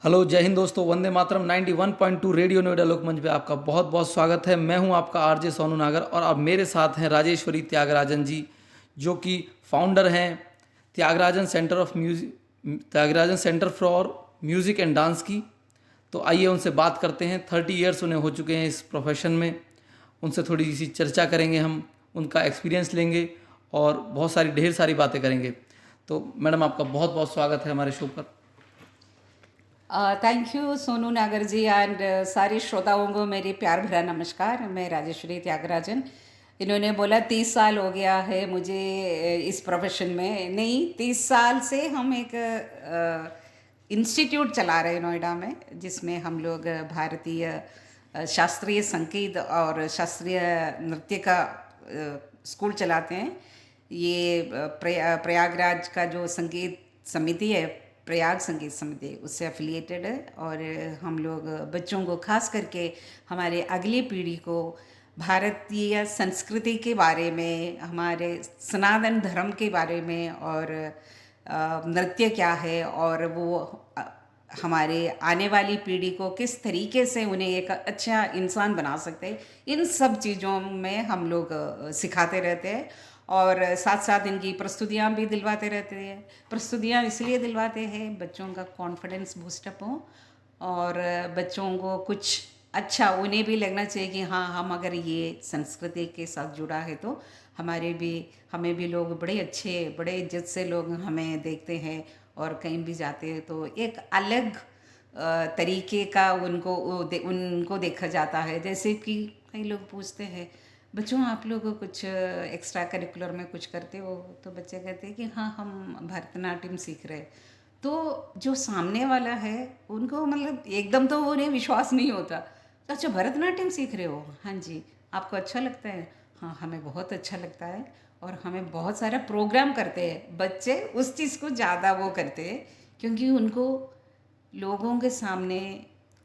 Hello, जय हिंद दोस्तों। Vande Mataram 91.2 radio Noida लोकमंच पे आपका बहुत बहुत स्वागत है। मैं हूं आपका आरजे सोनू नागर और अब मेरे साथ हैं राजेश्वरी त्यागराजन जी, जो कि फाउंडर हैं Tyagarajan centre for music and dance की। तो आइए उनसे बात करते हैं। 30 ईयर्स उन्हें हो चुके हैं इस प्रोफेशन में। उनसे थोड़ी सी चर्चा करेंगे, हम उनका एक्सपीरियंस लेंगे और बहुत सारी ढेर सारी बातें करेंगे। तो मैडम, आपका बहुत बहुत स्वागत है हमारे शो पर। थैंक यू सोनू नागर जी एंड सारे श्रोताओं को मेरी प्यार भरा नमस्कार। मैं राजेश्वरी त्यागराजन। इन्होंने बोला 30 साल हो गया है मुझे इस प्रोफेशन में। नहीं, 30 साल से हम एक इंस्टीट्यूट चला रहे हैं नोएडा में, जिसमें हम लोग भारतीय शास्त्रीय संगीत और शास्त्रीय नृत्य का स्कूल चलाते हैं। ये प्रयागराज का जो संगीत समिति है, प्रयाग संगीत समिति, उससे एफिलिएटेड है। और हम लोग बच्चों को खास करके हमारे अगली पीढ़ी को भारतीय संस्कृति के बारे में, हमारे सनातन धर्म के बारे में और नृत्य क्या है और वो हमारे आने वाली पीढ़ी को किस तरीके से उन्हें एक अच्छा इंसान बना सकते हैं, इन सब चीज़ों में हम लोग सिखाते रहते हैं। और साथ साथ इनकी प्रस्तुतियाँ भी दिलवाते रहते हैं। प्रस्तुतियाँ इसलिए दिलवाते हैं बच्चों का कॉन्फिडेंस बूस्टअप हो और बच्चों को कुछ अच्छा उन्हें भी लगना चाहिए कि हाँ, हम अगर ये संस्कृति के साथ जुड़ा है तो हमें भी लोग बड़े अच्छे, बड़े इज्जत से लोग हमें देखते हैं। और कहीं भी जाते हैं तो एक अलग तरीके का उनको देखा जाता है। जैसे कि कई लोग पूछते हैं, बच्चों आप लोग कुछ एक्स्ट्रा करिकुलर में कुछ करते हो? तो बच्चे कहते हैं कि हाँ, हम भरतनाट्यम सीख रहे हैं। तो जो सामने वाला है उनको मतलब एकदम तो उन्हें विश्वास नहीं होता। तो अच्छा, भरतनाट्यम सीख रहे हो? हाँ जी। आपको अच्छा लगता है? हाँ, हमें बहुत अच्छा लगता है। और हमें बहुत सारा प्रोग्राम करते हैं। बच्चे उस चीज़ को ज़्यादा वो करते हैं क्योंकि उनको लोगों के सामने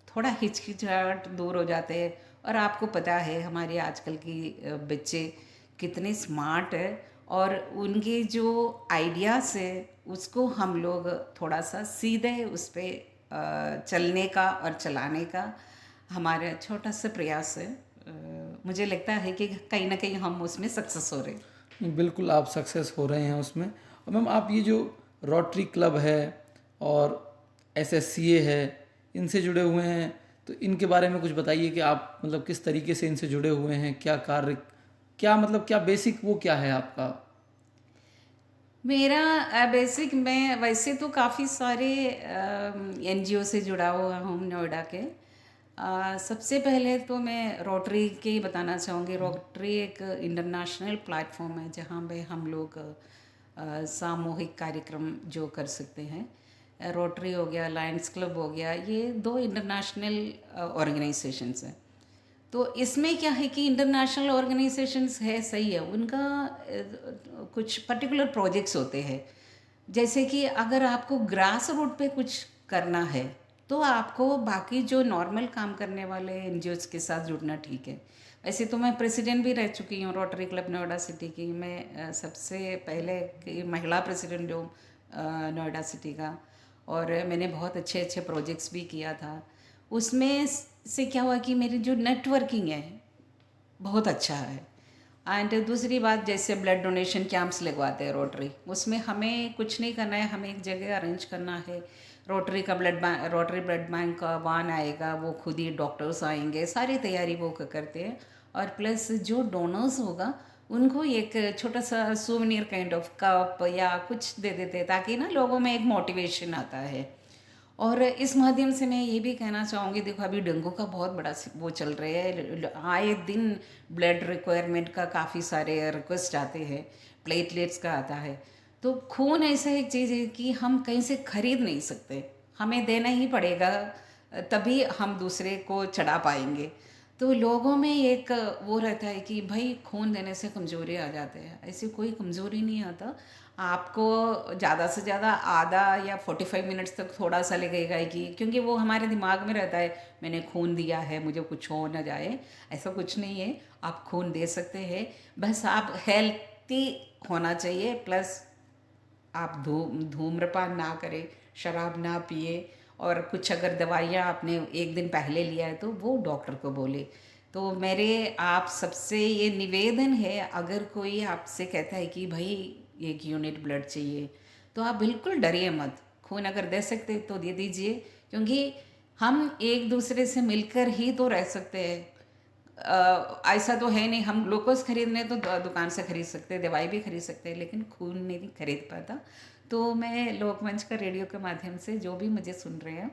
थोड़ा हिचकिचाहट दूर हो जाते हैं। और आपको पता है हमारे आजकल की बच्चे कितने स्मार्ट है, और उनके जो आइडियाज़ है उसको हम लोग थोड़ा सा सीधे उस पर चलने का और चलाने का हमारा छोटा सा प्रयास है। मुझे लगता है कि कहीं ना कहीं हम उसमें सक्सेस हो रहे हैं। नहीं, बिल्कुल आप सक्सेस हो रहे हैं उसमें। और मैम, आप ये जो रोटरी क्लब है और एसएससीए है, इनसे जुड़े हुए हैं, तो इनके बारे में कुछ बताइए कि आप मतलब किस तरीके से इनसे जुड़े हुए हैं, क्या कार्य, क्या मतलब क्या बेसिक वो क्या है आपका। मेरा बेसिक, मैं वैसे तो काफ़ी सारे एनजीओ से जुड़ा हुआ हूँ नोएडा के। सबसे पहले तो मैं रोटरी के ही बताना चाहूँगी। रोटरी एक इंटरनेशनल प्लेटफॉर्म है जहाँ पे हम लोग सामूहिक कार्यक्रम जो कर सकते हैं। रोटरी हो गया, लायंस क्लब हो गया, ये दो इंटरनेशनल ऑर्गेनाइजेशंस हैं। तो इसमें क्या है कि इंटरनेशनल ऑर्गेनाइजेशंस है, सही है, उनका कुछ पर्टिकुलर प्रोजेक्ट्स होते हैं। जैसे कि अगर आपको ग्रास रूट पे कुछ करना है तो आपको बाकी जो नॉर्मल काम करने वाले एनजीओज के साथ जुड़ना ठीक है। वैसे तो मैं प्रेसिडेंट भी रह चुकी हूँ रोटरी क्लब नोएडा सिटी की। मैं सबसे पहले की महिला प्रेसिडेंट हूँ नोएडा सिटी का। और मैंने बहुत अच्छे अच्छे प्रोजेक्ट्स भी किया था। उसमें से क्या हुआ कि मेरी जो नेटवर्किंग है बहुत अच्छा है। एंड दूसरी बात, जैसे ब्लड डोनेशन कैंप्स लगवाते हैं रोटरी, उसमें हमें कुछ नहीं करना है, हमें एक जगह अरेंज करना है। रोटरी ब्लड बैंक का वान आएगा, वो खुद ही डॉक्टर्स आएंगे, सारी तैयारी वो करते हैं। और प्लस जो डोनर्स होगा उनको एक छोटा सा सूवनीर काइंड ऑफ कप या कुछ दे देते हैं, ताकि ना लोगों में एक मोटिवेशन आता है। और इस माध्यम से मैं ये भी कहना चाहूँगी, देखो अभी डेंगू का बहुत बड़ा वो चल रहा है। आए दिन ब्लड रिक्वायरमेंट का काफ़ी सारे रिक्वेस्ट आते हैं, प्लेटलेट्स का आता है। तो खून ऐसा एक चीज़ है कि हम कहीं से खरीद नहीं सकते, हमें देना ही पड़ेगा, तभी हम दूसरे को चढ़ा पाएंगे। तो लोगों में एक वो रहता है कि भाई खून देने से कमज़ोरी आ जाते हैं। ऐसी कोई कमज़ोरी नहीं आता। आपको ज़्यादा से ज़्यादा आधा या 45 मिनट्स तक थोड़ा सा लगेगा ही, कि क्योंकि वो हमारे दिमाग में रहता है मैंने खून दिया है, मुझे कुछ हो ना जाए। ऐसा कुछ नहीं है, आप खून दे सकते हैं। बस आप हेल्थी होना चाहिए, प्लस आप धूम्रपान ना करें, शराब ना पिए, और कुछ अगर दवाइयाँ आपने एक दिन पहले लिया है तो वो डॉक्टर को बोले। तो मेरे आप सबसे ये निवेदन है, अगर कोई आपसे कहता है कि भाई 1 यूनिट ब्लड चाहिए, तो आप बिल्कुल डरिए मत। खून अगर दे सकते तो दे दीजिए, क्योंकि हम एक दूसरे से मिलकर ही तो रह सकते हैं। ऐसा तो है नहीं हम ग्लूकोज खरीदने तो दुकान से खरीद सकते हैं, दवाई भी खरीद सकते हैं, लेकिन खून नहीं खरीद पाता। तो मैं लोकमंच का रेडियो के माध्यम से जो भी मुझे सुन रहे हैं,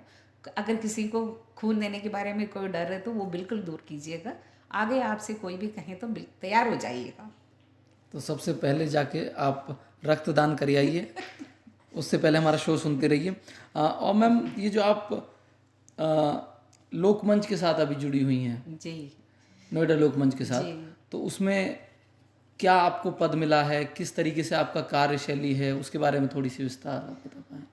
अगर किसी को खून देने के बारे में कोई डर है तो वो बिल्कुल दूर कीजिएगा। आगे आपसे कोई भी कहे तो तैयार हो जाइएगा। तो सबसे पहले जाके आप रक्तदान कर आइए, उससे पहले हमारा शो सुनते रहिए। और मैम ये जो आप लोकमंच के साथ अभी जुड़ी हुई हैं, जी नोएडा लोकमंच के साथ, जी। तो उसमें क्या आपको पद मिला है, किस तरीके से आपका कार्यशैली है, उसके बारे में थोड़ी सी विस्तार आप बता पाएँ।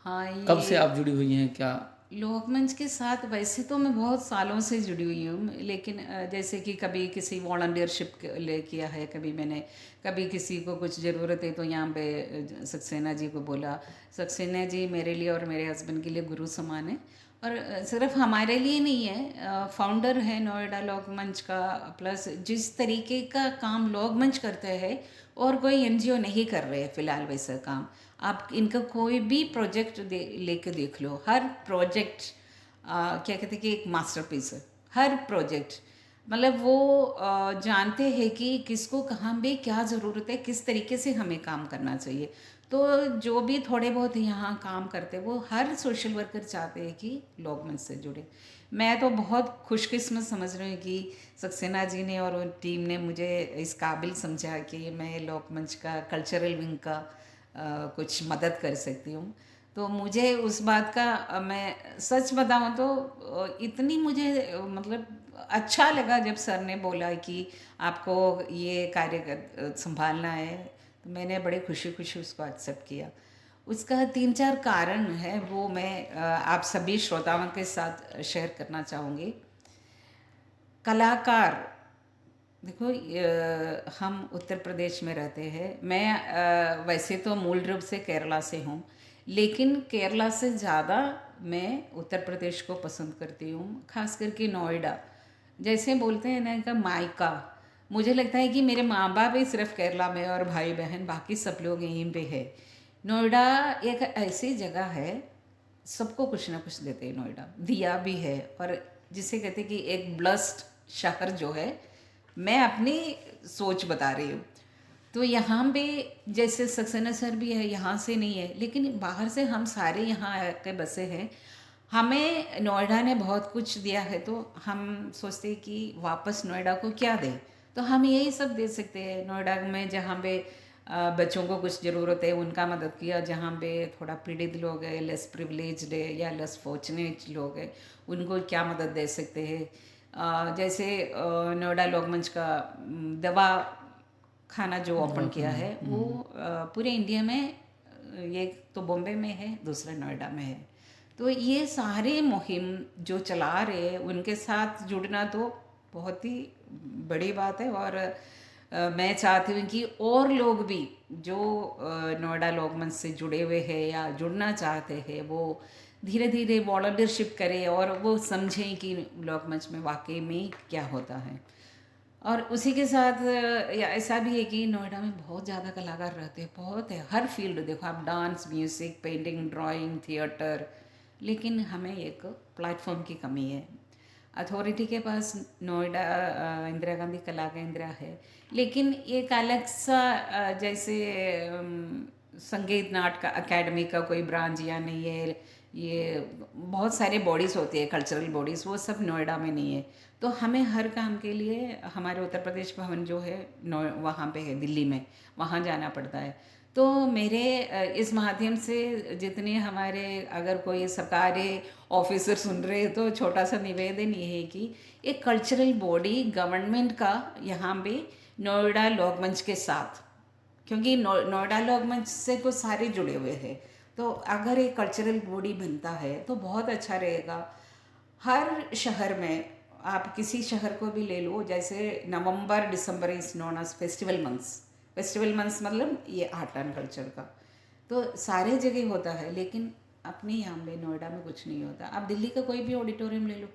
हाँ, कब से ये आप जुड़ी हुई हैं, क्या? लोकमंच के साथ वैसे तो मैं बहुत सालों से जुड़ी हुई हूँ, लेकिन जैसे कि कभी किसी वॉलंटियरशिप ले किया है, कभी मैंने कभी किसी को कुछ ज़रूरत है तो यहाँ पे सक्सेना जी को बोला। सक्सेना जी मेरे लिए और मेरे हस्बैंड के लिए गुरु समान है, और सिर्फ हमारे लिए नहीं है, फाउंडर है नोएडा लोकमंच का। प्लस जिस तरीके का काम लोकमंच करते हैं और कोई एनजीओ नहीं कर रहे हैं फ़िलहाल वैसा काम। आप इनका कोई भी प्रोजेक्ट लेके देख लो, हर प्रोजेक्ट क्या कहते हैं कि एक मास्टरपीस है। हर प्रोजेक्ट मतलब वो जानते हैं कि किसको कहाँ पे क्या ज़रूरत है, किस तरीके से हमें काम करना चाहिए। तो जो भी थोड़े बहुत यहाँ काम करते हैं वो हर सोशल वर्कर चाहते हैं कि लोकमंच से जुड़े। मैं तो बहुत खुशकिस्मत समझ रही हूँ कि सक्सेना जी ने और उन टीम ने मुझे इस काबिल समझा कि मैं लोकमंच का कल्चरल विंग का कुछ मदद कर सकती हूँ। तो मुझे उस बात का मैं सच बताऊँ तो इतनी मुझे मतलब अच्छा लगा जब सर ने बोला कि आपको ये कार्य संभालना है, तो मैंने बड़े खुशी खुशी उसको एक्सेप्ट किया। उसका 3-4 कारण है, वो मैं आप सभी श्रोताओं के साथ शेयर करना चाहूँगी। कलाकार देखो, हम उत्तर प्रदेश में रहते हैं। मैं वैसे तो मूल रूप से केरला से हूँ, लेकिन केरला से ज़्यादा मैं उत्तर प्रदेश को पसंद करती हूँ, खास करके नोएडा। जैसे बोलते हैं ना कि मायका, मुझे लगता है कि मेरे माँ बाप ही सिर्फ केरला में और भाई बहन बाकी सब लोग यहीं पे है। नोएडा एक ऐसी जगह है, सबको कुछ ना कुछ देते हैं। नोएडा दिया भी है, और जिसे कहते हैं कि एक ब्लस्ड शहर जो है, मैं अपनी सोच बता रही हूँ। तो यहाँ पे जैसे सक्सेना सर भी है, यहाँ से नहीं है, लेकिन बाहर से हम सारे यहाँ के बसे हैं। हमें नोएडा ने बहुत कुछ दिया है, तो हम सोचते हैं कि वापस नोएडा को क्या दें। तो हम यही सब दे सकते हैं नोएडा में, जहाँ पे बच्चों को कुछ ज़रूरत है उनका मदद किया, जहाँ पे थोड़ा पीड़ित लोग हैं, लेस प्रिविलेज्ड है या लेस फॉर्चुनेट लोग हैं, उनको क्या मदद दे सकते हैं। जैसे नोएडा लोकमंच का दवा खाना जो ओपन किया है, वो पूरे इंडिया में, एक तो बॉम्बे में है, दूसरा नोएडा में है। तो ये सारे मुहिम जो चला रहे हैं, उनके साथ जुड़ना तो बहुत ही बड़ी बात है। और मैं चाहती हूँ कि और लोग भी जो नोएडा लोकमंच से जुड़े हुए हैं या जुड़ना चाहते हैं, वो धीरे धीरे वॉलंटियरशिप करें और वो समझें कि लोकमंच में वाकई में क्या होता है। और उसी के साथ या ऐसा भी है कि नोएडा में बहुत ज़्यादा कलाकार रहते हैं, बहुत है, हर फील्ड देखो आप, dance, music, painting, drawing, theatre, लेकिन हमें एक प्लेटफॉर्म की कमी है। अथॉरिटी के पास नोएडा इंदिरा गांधी कला केंद्र है, लेकिन एक अलग सा जैसे संगीत नाटक अकेडमी का कोई ब्रांच या नहीं है। ये बहुत सारे बॉडीज़ होती है, कल्चरल बॉडीज़, वो सब नोएडा में नहीं है। तो हमें हर काम के लिए हमारे उत्तर प्रदेश भवन जो है वहाँ पे है, दिल्ली में, वहाँ जाना पड़ता है। तो मेरे इस माध्यम से जितने हमारे, अगर कोई सरकारी ऑफिसर सुन रहे हैं, तो छोटा सा निवेदन ये है कि एक कल्चरल बॉडी गवर्नमेंट का यहाँ पे नोएडा लोकमंच के साथ, क्योंकि नोएडा लोकमंच से तो सारे जुड़े हुए हैं, तो अगर एक कल्चरल बॉडी बनता है तो बहुत अच्छा रहेगा। हर शहर में, आप किसी शहर को भी ले लो, जैसे November December is known as festival months. Festival months मतलब ये आर्ट एंड कल्चर का, तो सारे जगह होता है, लेकिन अपने यहाँ पे नोएडा में कुछ नहीं होता। आप दिल्ली का कोई भी ऑडिटोरियम ले लो,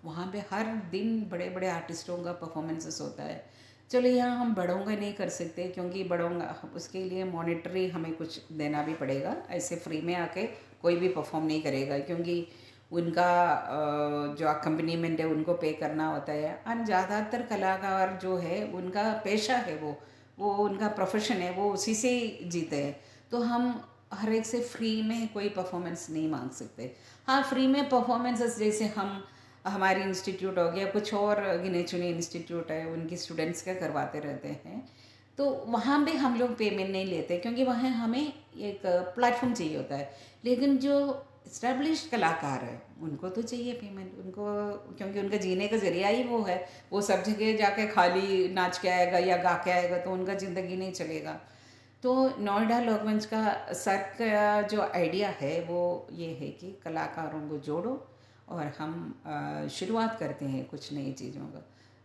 वहाँ पे हर दिन बड़े बड़े आर्टिस्टों का परफॉर्मेंसेस होता है। चलो यहाँ हम बड़ों का नहीं कर सकते, क्योंकि बड़ों का उसके लिए मॉनेटरी हमें कुछ देना भी पड़ेगा। ऐसे फ्री में आके कोई भी परफॉर्म नहीं करेगा, क्योंकि उनका जो अकम्पनीमेंट है उनको पे करना होता है। और ज़्यादातर कलाकार जो है उनका पेशा है, वो उनका प्रोफेशन है, वो उसी से ही जीते हैं। तो हम हर एक से फ्री में कोई परफॉर्मेंस नहीं मांग सकते। हाँ, फ्री में परफॉर्मेंसेस जैसे हम हमारी इंस्टीट्यूट हो गया, कुछ और गिने चुने इंस्टीट्यूट है, उनकी स्टूडेंट्स का करवाते रहते हैं, तो वहाँ भी हम लोग पेमेंट नहीं लेते, क्योंकि वहाँ हमें एक प्लेटफॉर्म चाहिए होता है। लेकिन जो इस्टेब्लिश्ड कलाकार है उनको तो चाहिए पेमेंट, उनको, क्योंकि उनका जीने का जरिया ही वो है। वो सब जगह जाके खाली नाच के आएगा या गा के आएगा तो उनका ज़िंदगी नहीं चलेगा। तो नोएडा लोकमंच का सर का जो आइडिया है वो ये है कि कलाकारों को जोड़ो और हम शुरुआत करते हैं कुछ नई चीज़ों का।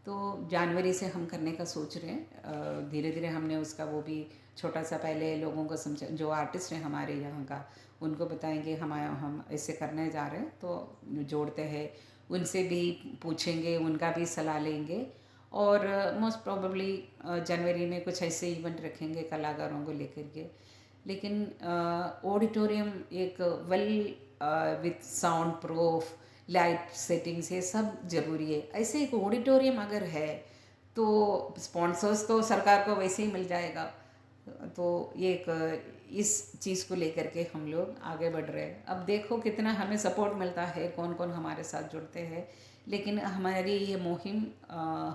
तो जनवरी से हम करने का सोच रहे हैं। धीरे धीरे हमने उसका वो भी छोटा सा पहले लोगों को समझा, जो आर्टिस्ट हैं हमारे यहाँ का, उनको बताएंगे हम ऐसे करने जा रहे हैं, तो जोड़ते हैं, उनसे भी पूछेंगे, उनका भी सलाह लेंगे। और मोस्ट प्रोबेबली जनवरी में कुछ ऐसे इवेंट रखेंगे कलाकारों को लेकर के। लेकिन ऑडिटोरियम एक well with sound proof, light settings, ये सब ज़रूरी है। ऐसे एक ऑडिटोरियम अगर है तो स्पॉन्सर्स तो सरकार को वैसे ही मिल जाएगा। तो ये एक इस चीज़ को लेकर के हम लोग आगे बढ़ रहे हैं। अब देखो कितना हमें सपोर्ट मिलता है, कौन कौन हमारे साथ जुड़ते हैं। लेकिन हमारी ये मुहिम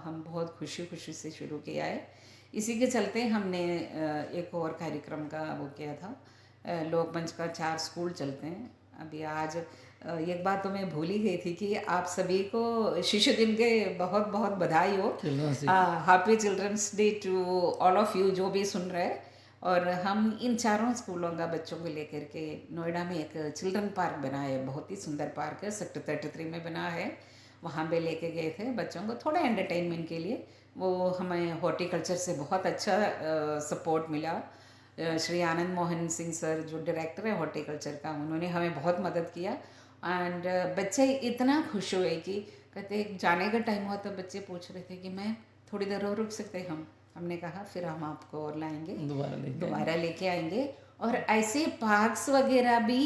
हम बहुत खुशी खुशी से शुरू किया है। इसी के चलते हमने एक और कार्यक्रम का वो किया था। लोकमंच का 4 स्कूल चलते हैं अभी। आज एक बात तो मैं भूल ही गई थी कि आप सभी को शिशु दिन के बहुत बहुत बधाई हो। Happy children's day to all of you जो भी सुन रहे हैं। और हम इन 4 स्कूलों का बच्चों को लेकर के नोएडा में एक चिल्ड्रन पार्क बना है, बहुत ही सुंदर पार्क है, सेक्टर 33 में बना है। वहाँ पे लेके गए थे बच्चों को थोड़ा एंटरटेनमेंट के लिए। वो हमें हॉर्टिकल्चर से बहुत अच्छा सपोर्ट मिला। श्री आनंद मोहन सिंह सर जो डायरेक्टर है हॉर्टिकल्चर का, उन्होंने हमें बहुत मदद किया। एंड बच्चे इतना खुश हुए कि कहते जाने का टाइम हुआ तो बच्चे पूछ रहे थे कि मैम थोड़ी देर और रुक सकते हैं हम। हमने कहा फिर हम आपको और लाएंगे, दोबारा लेके आएंगे। और ऐसे पार्क्स वगैरह भी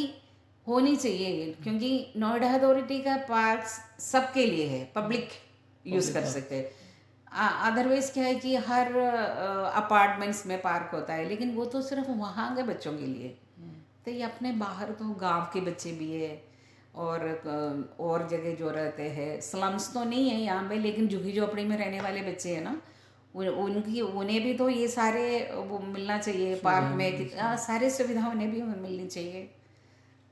होनी चाहिए, क्योंकि नोएडा अथॉरिटी का पार्क्स सबके लिए है, पब्लिक यूज़ कर सकते हैं। अदरवाइज़ क्या है कि हर अपार्टमेंट्स में पार्क होता है, लेकिन वो तो सिर्फ वहाँ के बच्चों के लिए। तो ये अपने बाहर तो गांव के बच्चे भी है और जगह जो रहते हैं, स्लम्स तो नहीं है यहाँ पे, लेकिन झुग्गी झोपड़ी में रहने वाले बच्चे हैं ना, उन्हें भी तो ये सारे वो मिलना चाहिए। पार्क में सारी सुविधा उन्हें भी मिलनी चाहिए।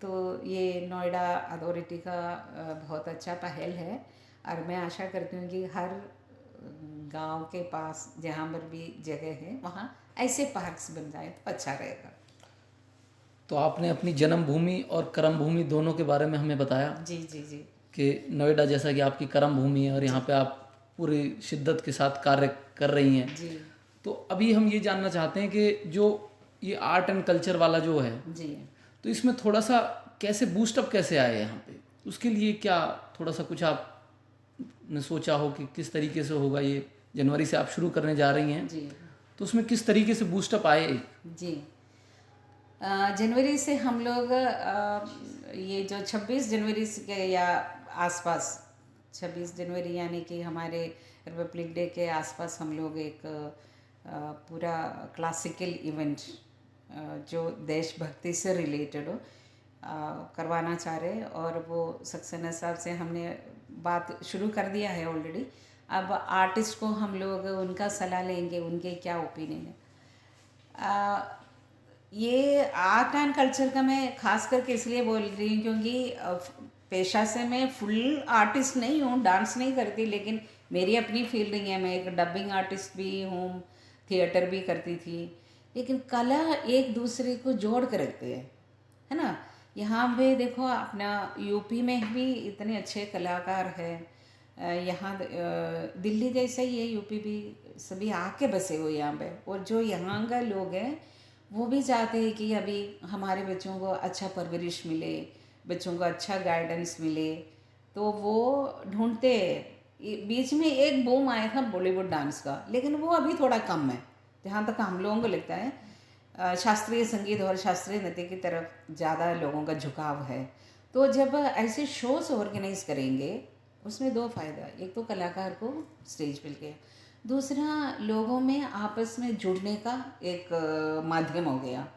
तो ये नोएडा अथॉरिटी का बहुत अच्छा पहल है। और मैं आशा करती हूँ कि हर गांव के पास जहाँ पर भी जगह है वहाँ ऐसे पार्क्स बन जाए तो अच्छा रहेगा। तो आपने अपनी जन्मभूमि और कर्म भूमि दोनों के बारे में हमें बताया। जी जी जी। कि नोएडा जैसा कि आपकी कर्म भूमि है और यहाँ पे आप पूरी शिद्दत के साथ कार्य कर रही हैं जी। तो अभी हम ये जानना चाहते हैं कि जो ये आर्ट एंड कल्चर वाला जो है जी, तो इसमें थोड़ा सा कैसे बूस्टअप कैसे आए यहाँ पे, उसके लिए क्या थोड़ा सा कुछ आपने सोचा हो कि किस तरीके से होगा? ये जनवरी से आप शुरू करने जा रही हैं जी। तो उसमें किस तरीके से बूस्टअप आए? जी, जनवरी से हम लोग ये जो 26 जनवरी के या आसपास, 26 जनवरी यानी कि हमारे रिपब्लिक डे के आसपास हम लोग एक पूरा क्लासिकल इवेंट जो देशभक्ति से रिलेटेड हो करवाना चाह रहे हैं। और वो सक्सेना साहब से हमने बात शुरू कर दिया है ऑलरेडी। अब आर्टिस्ट को हम लोग उनका सलाह लेंगे, उनके क्या ओपिनियन है। ये आर्ट एंड कल्चर का मैं खास करके इसलिए बोल रही हूँ क्योंकि पेशा से मैं फुल आर्टिस्ट नहीं हूँ, डांस नहीं करती, लेकिन मेरी अपनी फील्डिंग है। मैं एक डबिंग आर्टिस्ट भी हूँ, थिएटर भी करती थी। लेकिन कला एक दूसरे को जोड़ कर रखते हैं, है ना। यहाँ पे देखो अपना यूपी में भी इतने अच्छे कलाकार हैं। यहाँ दिल्ली जैसा ही है, यूपी भी सभी आके बसे हुए यहाँ पे। और जो यहाँ का लोग हैं वो भी चाहते हैं कि अभी हमारे बच्चों को अच्छा परवरिश मिले, बच्चों को अच्छा गाइडेंस मिले, तो वो ढूंढते हैं। बीच में एक बूम आया था बॉलीवुड डांस का, लेकिन वो अभी थोड़ा कम है जहाँ तक हम लोगों को लगता है। शास्त्रीय संगीत और शास्त्रीय नृत्य की तरफ ज़्यादा लोगों का झुकाव है। तो जब ऐसे शोज़ ऑर्गेनाइज करेंगे, उसमें दो फ़ायदा, एक तो कलाकार को स्टेज मिल गया, दूसरा लोगों में आपस में जुड़ने का एक माध्यम हो गया।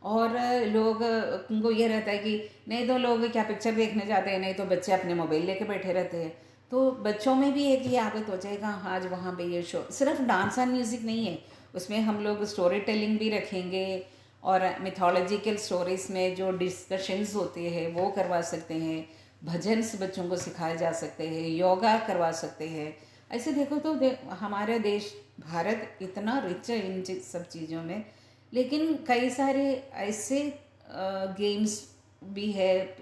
और लोग उनको ये रहता है कि नहीं तो लोग क्या पिक्चर देखने जाते हैं, नहीं तो बच्चे अपने मोबाइल लेके बैठे रहते हैं। तो बच्चों में भी एक ये आदत हो जाएगा, हाँ आज वहाँ पे ये शो, सिर्फ डांस एंड म्यूज़िक नहीं है, उसमें हम लोग स्टोरी टेलिंग भी रखेंगे और मिथोलॉजिकल स्टोरीज़ में जो डिस्कशंस होते हैं वो करवा सकते हैं, भजन्स बच्चों को सिखाए जा सकते हैं, योगा करवा सकते हैं। ऐसे देखो तो हमारा देश भारत इतना रिच है इन सब चीज़ों में, लेकिन कई सारे ऐसे गेम्स भी है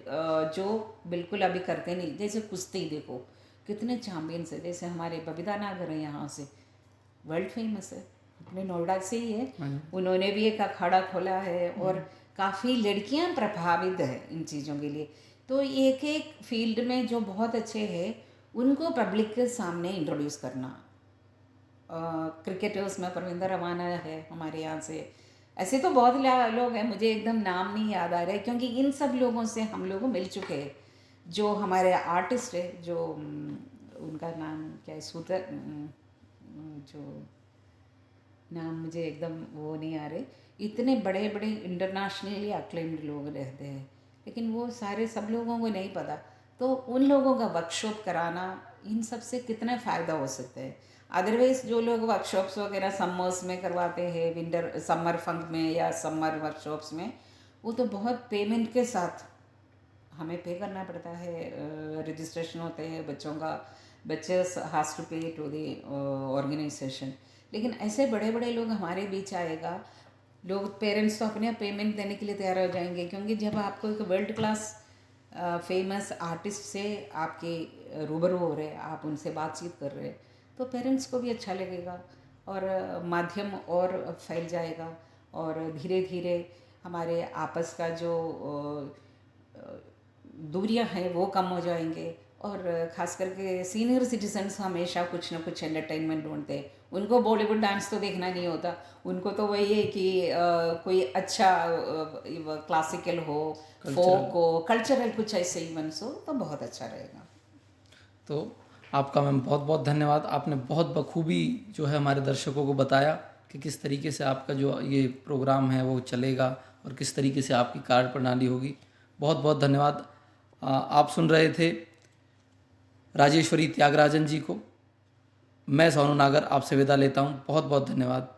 जो बिल्कुल अभी करते नहीं। जैसे कुश्ती देखो, कितने चैम्पियंस है, जैसे हमारे बबीता नागर है, यहाँ से वर्ल्ड फेमस है, अपने नोएडा से ही है, उन्होंने भी एक अखाड़ा खोला है और काफ़ी लड़कियां प्रभावित है इन चीज़ों के लिए। तो एक एक फील्ड में जो बहुत अच्छे हैं उनको पब्लिक के सामने इंट्रोड्यूस करना। क्रिकेटर्स में परविंदर रवाना है हमारे यहाँ से, ऐसे तो बहुत लोग हैं, मुझे एकदम नाम नहीं याद आ रहे, क्योंकि इन सब लोगों से हम लोग मिल चुके हैं। जो हमारे आर्टिस्ट है, जो उनका नाम क्या है, जो नाम मुझे एकदम वो नहीं आ रहे, इतने बड़े बड़े इंटरनेशनली अक्लेम्ड लोग रहते हैं, लेकिन वो सारे सब लोगों को नहीं पता। तो उन लोगों का वर्कशॉप कराना, इन सब से कितना फ़ायदा हो सकता है। अदरवाइज़ जो लोग वर्कशॉप्स वगैरह समर्स में करवाते हैं, विंटर समर फंक में या समर वर्कशॉप्स में, वो तो बहुत पेमेंट के साथ हमें पे करना पड़ता है, रजिस्ट्रेशन होते हैं बच्चों का, बच्चे हैज़ टू पे टू द ऑर्गेनाइजेशन। लेकिन ऐसे बड़े बड़े लोग हमारे बीच आएगा, लोग पेरेंट्स तो अपने पेमेंट देने के लिए तैयार हो जाएंगे, क्योंकि जब आपको एक वर्ल्ड क्लास फेमस आर्टिस्ट से आपके रूबरू हो रहे, आप उनसे बातचीत कर रहे, तो पेरेंट्स को भी अच्छा लगेगा और माध्यम और फैल जाएगा, और धीरे धीरे हमारे आपस का जो दूरियां हैं वो कम हो जाएंगे। और ख़ास करके सीनियर सिटीजन्स हमेशा कुछ ना कुछ एंटरटेनमेंट ढूंढते हैं, उनको बॉलीवुड डांस तो देखना नहीं होता, उनको तो वही है कि कोई अच्छा क्लासिकल हो, फोक हो, कल्चरल कुछ ऐसे इवेंट्स हो, तो बहुत अच्छा रहेगा। तो आपका मैम बहुत बहुत धन्यवाद। आपने बहुत बखूबी जो है हमारे दर्शकों को बताया कि किस तरीके से आपका जो ये प्रोग्राम है वो चलेगा और किस तरीके से आपकी कार्य प्रणाली होगी। बहुत बहुत धन्यवाद। आप सुन रहे थे राजेश्वरी त्यागराजन जी को। मैं सोनू नागर आपसे विदा लेता हूँ। बहुत बहुत धन्यवाद।